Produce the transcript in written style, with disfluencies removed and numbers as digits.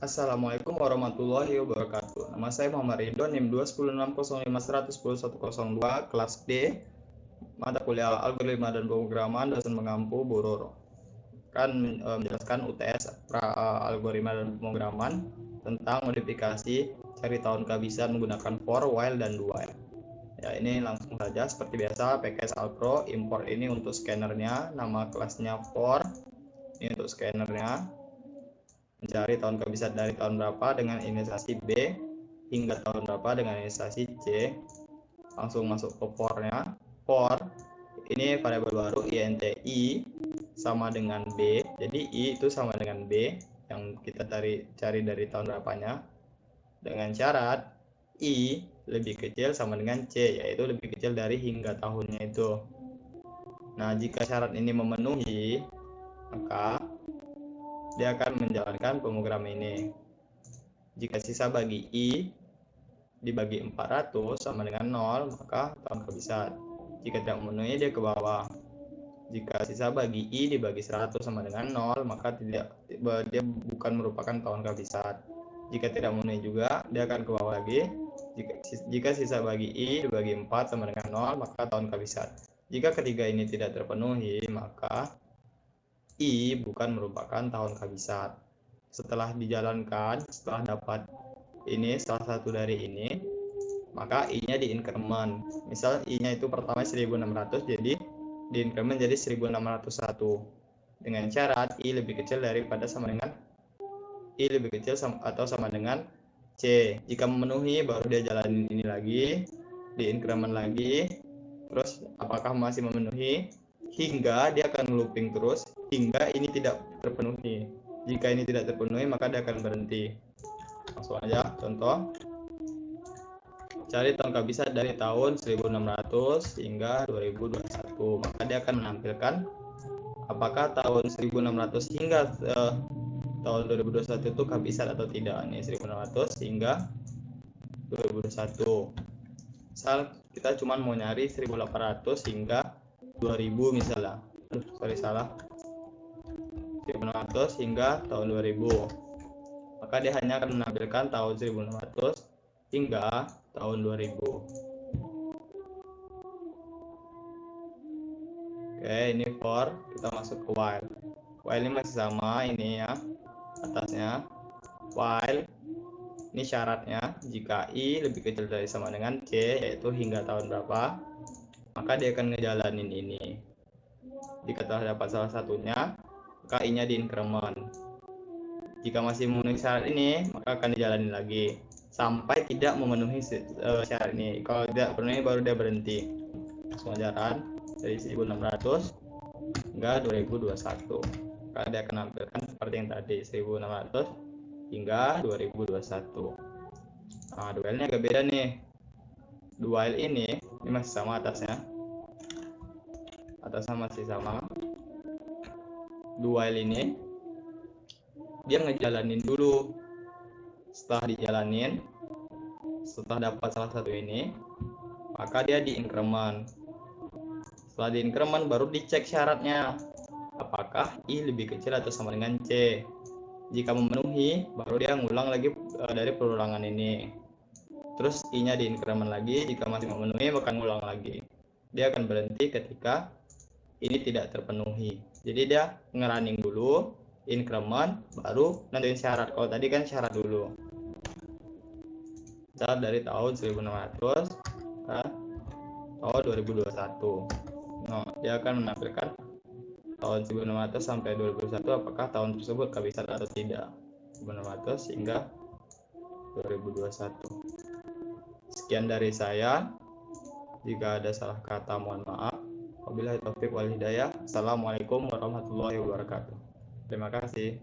Assalamualaikum warahmatullahi wabarakatuh. Nama saya Muhammad Ridho, NIM 21060510102, kelas D, mata kuliah Algoritma dan Pemrograman, dosen mengampu Bu Roro. Menjelaskan UTS Algoritma dan Pemrograman tentang modifikasi cari tahun kehabisan menggunakan for, while, dan do while. Ya, ini langsung saja seperti biasa, PKS Alpro, import ini untuk scannernya, nama kelasnya for, ini untuk scannernya. Mencari tahun kehabisan dari tahun berapa dengan inisiasi B hingga tahun berapa dengan inisiasi C. Langsung masuk ke for-nya. For ini variabel baru int i sama dengan B. Jadi i itu sama dengan B yang kita cari dari tahun berapanya. Dengan syarat i lebih kecil sama dengan C, yaitu lebih kecil dari hingga tahunnya itu. Nah, jika syarat ini memenuhi, maka dia akan menjalankan pemrogram ini. Jika sisa bagi I dibagi 400 sama dengan 0, maka tahun kehabisan. Jika tidak memenuhi, dia ke bawah. Jika sisa bagi I dibagi 100 sama dengan 0, maka dia bukan merupakan tahun kehabisan. Jika tidak memenuhi juga, dia akan ke bawah lagi. Jika sisa bagi I dibagi 4 sama dengan 0, maka tahun kehabisan. Jika ketiga ini tidak terpenuhi, maka I bukan merupakan tahun kehabisan. Setelah dijalankan, setelah dapat ini salah satu dari ini, maka I-nya diincrement. Misal I-nya itu pertama 1600, jadi diincrement jadi 1601. Dengan syarat I lebih kecil daripada sama dengan I lebih kecil atau sama dengan C. Jika memenuhi, baru dia jalanin ini lagi, diincrement lagi, terus apakah masih memenuhi, hingga dia akan looping terus hingga ini tidak terpenuhi. Jika ini tidak terpenuhi, maka dia akan berhenti. Langsung aja contoh. Cari tahun kehabisan dari tahun 1600 hingga 2021. Maka dia akan menampilkan apakah tahun 1600 hingga tahun 2021 itu kehabisan atau tidak. Ini 1600 hingga 2021. Misal kita cuma mau nyari 1800 hingga 2000 misalnya. Salah. 1600 hingga tahun 2000. Maka dia hanya akan menampilkan tahun 1600 hingga tahun 2000. Oke, ini for. Kita masuk ke while. While ini masih sama ini ya, atasnya. While ini syaratnya, jika I lebih kecil dari sama dengan C, yaitu hingga tahun berapa, maka dia akan ngejalanin ini. Jika telah dapat salah satunya, maka I-nya diincrement. Jika masih memenuhi syarat ini, maka akan dijalani lagi sampai tidak memenuhi syarat ini. Kalau tidak memenuhi, baru dia berhenti. Pelajaran dari 1600 hingga 2021. Maka dia akan menampilkan seperti yang tadi, 1600 hingga 2021. Nah, dualnya agak beda nih. Dual ini masih sama atasnya. Atasnya masih sama. Dual ini dia ngejalanin dulu. Setelah dijalanin, setelah dapat salah satu ini, maka dia diincrement. Setelah diincrement baru dicek syaratnya, apakah I lebih kecil atau sama dengan C. Jika memenuhi, baru dia ngulang lagi dari perulangan ini. Terus I-nya diincrement lagi. Jika masih memenuhi, maka ngulang lagi. Dia akan berhenti ketika ini tidak terpenuhi. Jadi dia ngerunning dulu, increment, baru nentuin syarat. Kalau tadi kan syarat dulu. Syarat dari tahun 1600 ke tahun 2021. Nah, dia akan menampilkan tahun 1600 sampai 2021 apakah tahun tersebut kehabisan atau tidak. 1600 hingga 2021. Sekian dari saya. Jika ada salah kata mohon maaf. Wabillahi taufik wal hidayah. Assalamualaikum warahmatullahi wabarakatuh. Terima kasih.